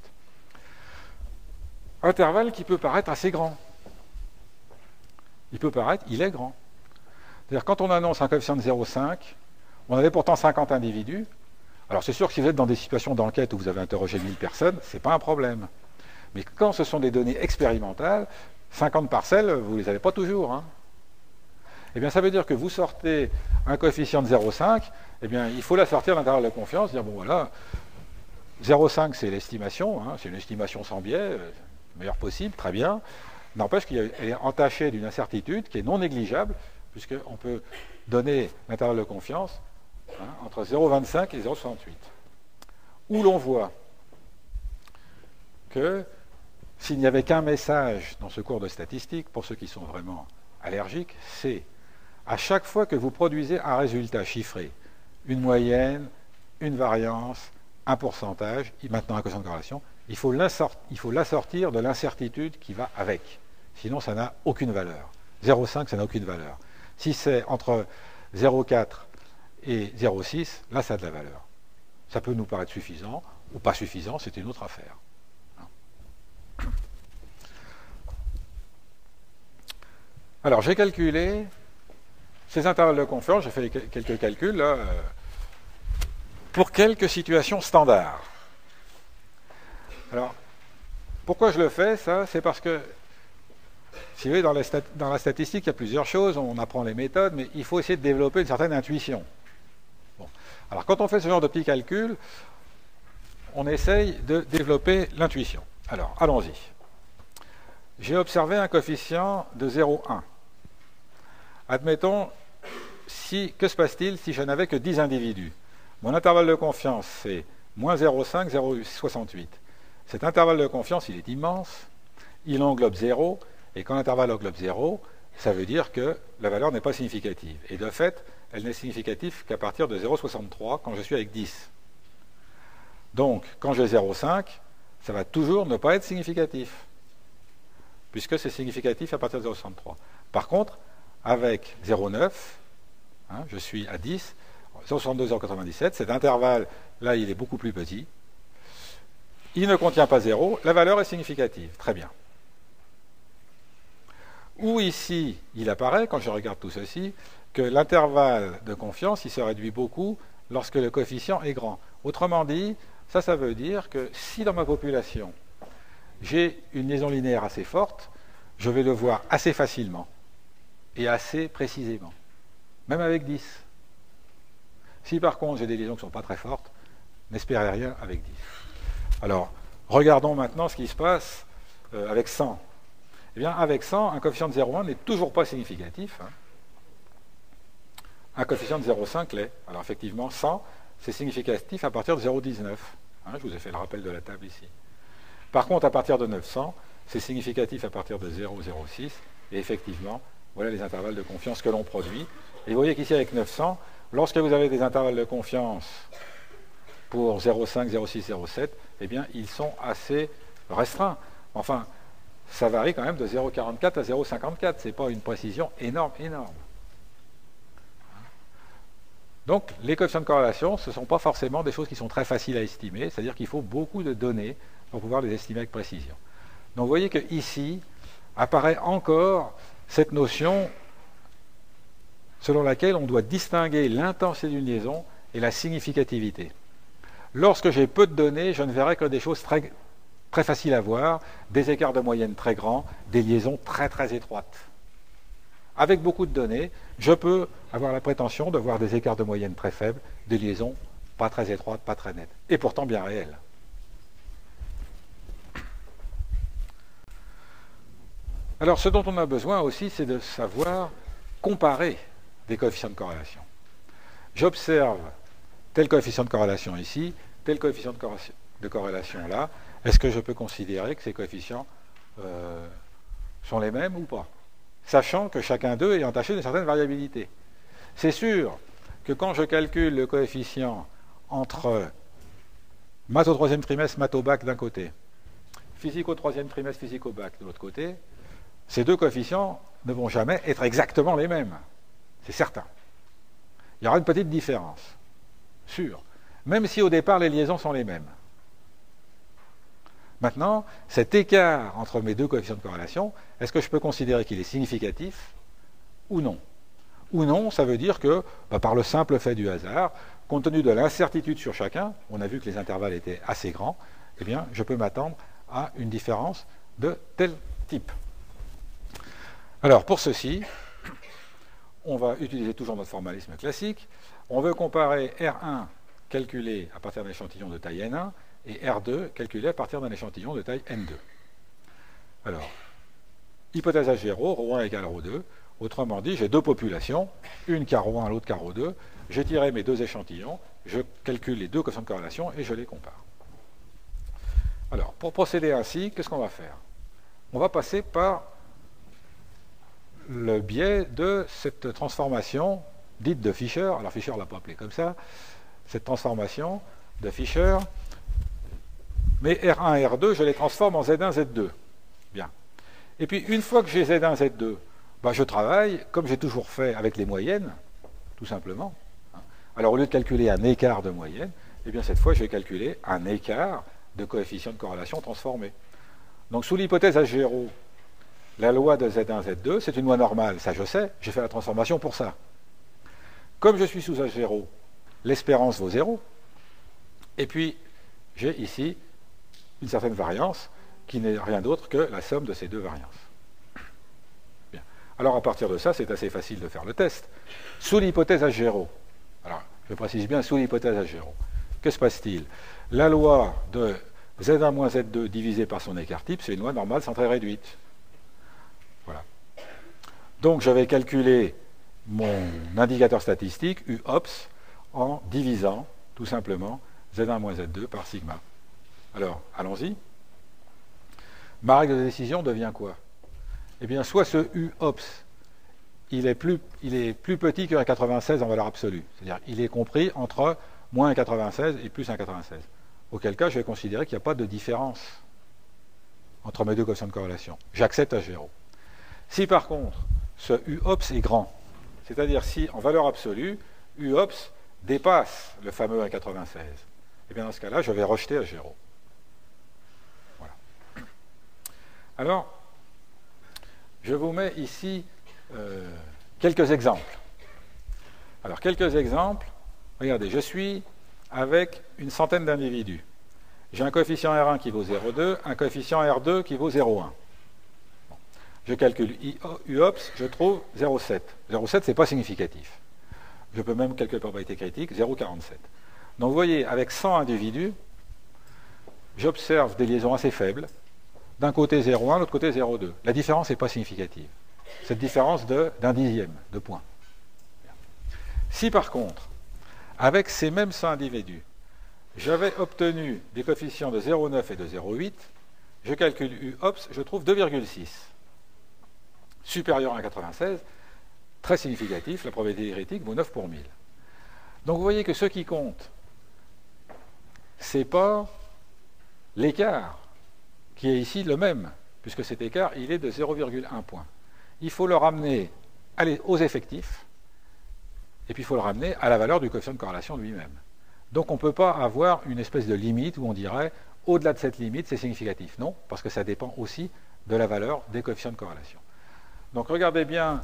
Intervalle qui peut paraître assez grand. il peut paraître, il est grand. C'est-à-dire quand on annonce un coefficient de 0,5, on avait pourtant 50 individus. Alors c'est sûr que si vous êtes dans des situations d'enquête où vous avez interrogé 1000 personnes, ce n'est pas un problème. Mais quand ce sont des données expérimentales, 50 parcelles, vous ne les avez pas toujours. Hein. Eh bien ça veut dire que vous sortez un coefficient de 0,5, eh bien il faut la sortir à l'intervalle de confiance, dire bon voilà, 0,5 c'est l'estimation, hein, c'est une estimation sans biais, le meilleur possible, très bien. N'empêche qu'elle est entachée d'une incertitude qui est non négligeable, puisqu'on peut donner l'intervalle de confiance entre 0,25 et 0,68. Où l'on voit que s'il n'y avait qu'un message dans ce cours de statistique, pour ceux qui sont vraiment allergiques, c'est à chaque fois que vous produisez un résultat chiffré, une moyenne, une variance, un pourcentage, maintenant un quotient de corrélation, il faut l'assortir de l'incertitude qui va avec. Sinon, ça n'a aucune valeur. 0,5, ça n'a aucune valeur. Si c'est entre 0,4 et 0,6, là, ça a de la valeur. Ça peut nous paraître suffisant ou pas suffisant, c'est une autre affaire. Alors, j'ai calculé ces intervalles de confiance, j'ai fait quelques calculs là, pour quelques situations standards. Alors, pourquoi je le fais, ça? C'est parce que, si vous voulez, dans la statistique, il y a plusieurs choses, on apprend les méthodes, mais il faut essayer de développer une certaine intuition. Bon. Alors, quand on fait ce genre de petits calculs, on essaye de développer l'intuition. Alors, allons-y. J'ai observé un coefficient de 0,1. Admettons, que se passe-t-il si je n'avais que 10 individus? Mon intervalle de confiance, c'est moins 0,5, 0,68. Cet intervalle de confiance, il est immense, il englobe 0, et quand l'intervalle englobe 0, ça veut dire que la valeur n'est pas significative. Et de fait, elle n'est significative qu'à partir de 0,63 quand je suis avec 10. Donc, quand j'ai 0,5, ça va toujours ne pas être significatif, puisque c'est significatif à partir de 0,63. Par contre, avec 0,9, je suis à 10, 0,62, 0,97, cet intervalle, là, il est beaucoup plus petit. Il ne contient pas 0, la valeur est significative. Très bien. Ou ici, il apparaît, quand je regarde tout ceci, que l'intervalle de confiance, il se réduit beaucoup lorsque le coefficient est grand. Autrement dit, ça veut dire que si dans ma population, j'ai une liaison linéaire assez forte, je vais le voir assez facilement et assez précisément, même avec 10. Si par contre j'ai des liaisons qui ne sont pas très fortes, n'espérez rien avec 10. Alors, regardons maintenant ce qui se passe avec 100. Eh bien, avec 100, un coefficient de 0,1 n'est toujours pas significatif. Un coefficient de 0,5 l'est. Alors effectivement, 100, c'est significatif à partir de 0,19. Je vous ai fait le rappel de la table ici. Par contre, à partir de 900, c'est significatif à partir de 0,06. Et effectivement, voilà les intervalles de confiance que l'on produit. Et vous voyez qu'ici, avec 900, lorsque vous avez des intervalles de confiance pour 0,5, 0,6, 0,7, eh bien, ils sont assez restreints. Enfin, ça varie quand même de 0,44 à 0,54. Ce n'est pas une précision énorme. Donc, les coefficients de corrélation, ce ne sont pas forcément des choses qui sont très faciles à estimer, c'est-à-dire qu'il faut beaucoup de données pour pouvoir les estimer avec précision. Donc, vous voyez qu'ici apparaît encore cette notion selon laquelle on doit distinguer l'intensité d'une liaison et la significativité. Lorsque j'ai peu de données, je ne verrai que des choses très, très faciles à voir, des écarts de moyenne très grands, des liaisons très très étroites. Avec beaucoup de données, je peux avoir la prétention de voir des écarts de moyenne très faibles, des liaisons pas très étroites, pas très nettes, et pourtant bien réelles. Alors, ce dont on a besoin aussi, c'est de savoir comparer des coefficients de corrélation. J'observe tel coefficient de corrélation ici, tel coefficient de corrélation là. Est-ce que je peux considérer que ces coefficients sont les mêmes ou pas? Sachant que chacun d'eux est entaché d'une certaine variabilité. C'est sûr que quand je calcule le coefficient entre maths au troisième trimestre, maths au bac d'un côté, physique au troisième trimestre, physique au bac de l'autre côté, ces deux coefficients ne vont jamais être exactement les mêmes. C'est certain. Il y aura une petite différence. Sûr. Même si au départ les liaisons sont les mêmes. Maintenant, cet écart entre mes deux coefficients de corrélation, est-ce que je peux considérer qu'il est significatif ou non. Ou non, ça veut dire que, par le simple fait du hasard, compte tenu de l'incertitude sur chacun, on a vu que les intervalles étaient assez grands, eh bien, je peux m'attendre à une différence de tel type. Alors, pour ceci, on va utiliser toujours notre formalisme classique. On veut comparer R1 calculé à partir d'un échantillon de taille N1 et R2 calculé à partir d'un échantillon de taille N2. Alors, hypothèse H0, ρ1 égale ρ2. Autrement dit, j'ai deux populations, une qui a ρ1, l'autre qui a ρ2. J'ai tiré mes deux échantillons, je calcule les deux coefficients de corrélation et je les compare. Alors, pour procéder ainsi, qu'est-ce qu'on va faire? On va passer par le biais de cette transformation dite de Fisher. Alors, Fisher ne l'a pas appelée comme ça. Cette transformation de Fisher. Mais R1 et R2, je les transforme en Z1, Z2. Bien. Et puis, une fois que j'ai Z1, Z2, je travaille, comme j'ai toujours fait, avec les moyennes, tout simplement. Alors, au lieu de calculer un écart de moyenne, eh bien, cette fois, je vais calculer un écart de coefficient de corrélation transformé. Donc, sous l'hypothèse H0, la loi de Z1, Z2, c'est une loi normale, ça je sais, j'ai fait la transformation pour ça. Comme je suis sous H0, l'espérance vaut 0, et puis j'ai ici une certaine variance qui n'est rien d'autre que la somme de ces deux variances. Bien. Alors à partir de ça, c'est assez facile de faire le test. Sous l'hypothèse H0, alors je précise bien sous l'hypothèse H0, que se passe-t-il? La loi de Z1 moins Z2 divisé par son écart type, c'est une loi normale centrée réduite. Voilà. Donc je vais calculer mon indicateur statistique, UOPS, en divisant tout simplement Z1 moins Z2 par sigma. Alors, allons-y. Ma règle de décision devient quoi? Eh bien, soit ce UOPS, il est plus petit que 1,96 en valeur absolue. C'est-à-dire, il est compris entre moins 1,96 et plus 1,96. Auquel cas, je vais considérer qu'il n'y a pas de différence entre mes deux coefficients de corrélation. J'accepte H0. Si par contre, ce UOPS est grand, c'est-à-dire si en valeur absolue, UOPS dépasse le fameux 1,96, et bien dans ce cas-là, je vais rejeter H0. Voilà. Alors, je vous mets ici quelques exemples. Alors, quelques exemples. Regardez, je suis avec une centaine d'individus. J'ai un coefficient R1 qui vaut 0,2, un coefficient R2 qui vaut 0,1. Je calcule UOPS, je trouve 0,7. 0,7, ce n'est pas significatif. Je peux même calculer par probabilité critique 0,47. Donc vous voyez, avec 100 individus, j'observe des liaisons assez faibles. D'un côté 0,1, de l'autre côté 0,2. La différence n'est pas significative. Cette différence d'un dixième de point. Si par contre, avec ces mêmes 100 individus, j'avais obtenu des coefficients de 0,9 et de 0,8, je calcule UOPS, je trouve 2,6. Supérieur à 1,96, très significatif, la probabilité critique vaut 9 pour 1000. Donc vous voyez que ce qui compte, ce n'est pas l'écart, qui est ici le même, puisque cet écart, il est de 0,1 point. Il faut le ramener aux effectifs, et puis il faut le ramener à la valeur du coefficient de corrélation lui-même. Donc on ne peut pas avoir une espèce de limite où on dirait, au-delà de cette limite, c'est significatif. Non, parce que ça dépend aussi de la valeur des coefficients de corrélation. Donc regardez bien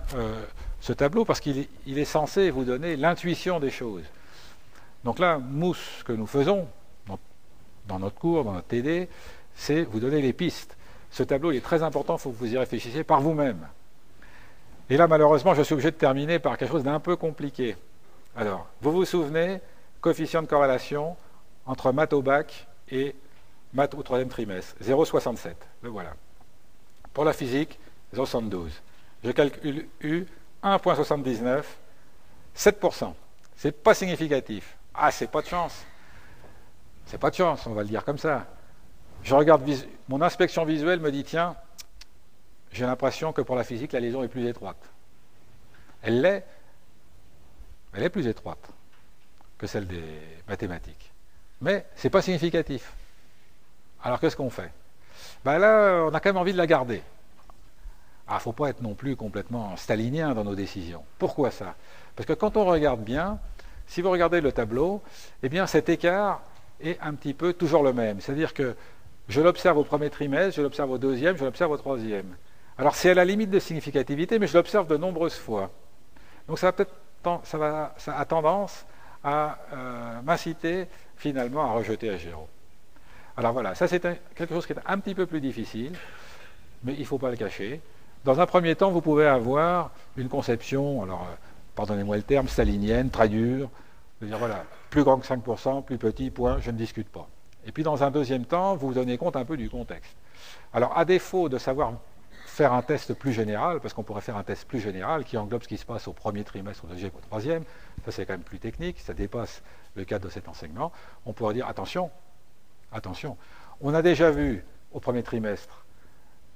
ce tableau, parce qu'il est censé vous donner l'intuition des choses. Donc là, nous, ce que nous faisons dans notre cours, dans notre TD, c'est vous donner les pistes. Ce tableau, il est très important, il faut que vous y réfléchissiez par vous-même. Et là, malheureusement, je suis obligé de terminer par quelque chose d'un peu compliqué. Alors, vous vous souvenez, coefficient de corrélation entre maths au bac et maths au troisième trimestre, 0,67. Le voilà. Pour la physique, 0,72. Je calcule U, 1,79, 7%. C'est pas significatif. Ah, c'est pas de chance. C'est pas de chance, on va le dire comme ça. Je regarde, mon inspection visuelle me dit, tiens, j'ai l'impression que pour la physique, la liaison est plus étroite. Elle est plus étroite que celle des mathématiques. Mais ce n'est pas significatif. Alors qu'est-ce qu'on fait? Là, on a quand même envie de la garder. Il ne faut pas être non plus complètement stalinien dans nos décisions. Pourquoi ça? Parce que quand on regarde bien, si vous regardez le tableau, eh bien cet écart est un petit peu toujours le même. C'est-à-dire que je l'observe au premier trimestre, je l'observe au deuxième, je l'observe au troisième. Alors c'est à la limite de significativité, mais je l'observe de nombreuses fois. Donc ça a tendance à m'inciter finalement à rejeter Agéro. Alors voilà, ça c'est quelque chose qui est un petit peu plus difficile, mais il ne faut pas le cacher. Dans un premier temps, vous pouvez avoir une conception, alors pardonnez-moi le terme, stalinienne, très dure, de dire voilà, plus grand que 5%, plus petit, point, je ne discute pas. Et puis dans un deuxième temps, vous vous donnez compte un peu du contexte. Alors à défaut de savoir faire un test plus général, parce qu'on pourrait faire un test plus général qui englobe ce qui se passe au premier trimestre, au deuxième, au troisième, ça c'est quand même plus technique, ça dépasse le cadre de cet enseignement, on pourrait dire attention, attention, on a déjà vu au premier trimestre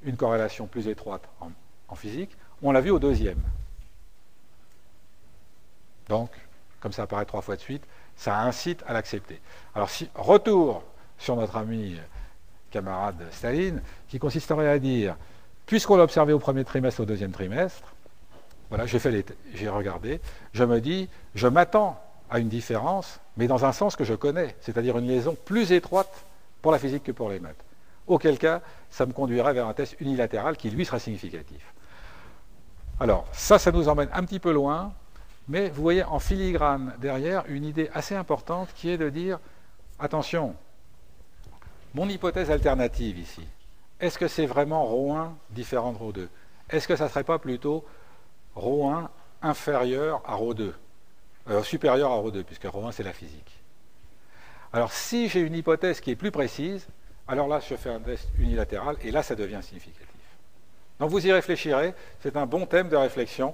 une corrélation plus étroite en physique, on l'a vu au deuxième. Donc, comme ça apparaît 3 fois de suite, ça incite à l'accepter. Alors, retour sur notre ami camarade Staline, qui consisterait à dire, puisqu'on l'a observé au premier trimestre, au deuxième trimestre, voilà, j'ai regardé, je me dis, je m'attends à une différence, mais dans un sens que je connais, c'est-à-dire une liaison plus étroite pour la physique que pour les maths. Auquel cas, ça me conduirait vers un test unilatéral qui, lui, sera significatif. Alors, ça nous emmène un petit peu loin, mais vous voyez en filigrane derrière une idée assez importante qui est de dire, attention, mon hypothèse alternative ici, est-ce que c'est vraiment ρ1 différent de ρ2? Est-ce que ça ne serait pas plutôt ρ1 inférieur à ρ2, supérieur à ρ2, puisque ρ1 c'est la physique. Alors si j'ai une hypothèse qui est plus précise, alors là je fais un test unilatéral et là ça devient significatif. Donc vous y réfléchirez, c'est un bon thème de réflexion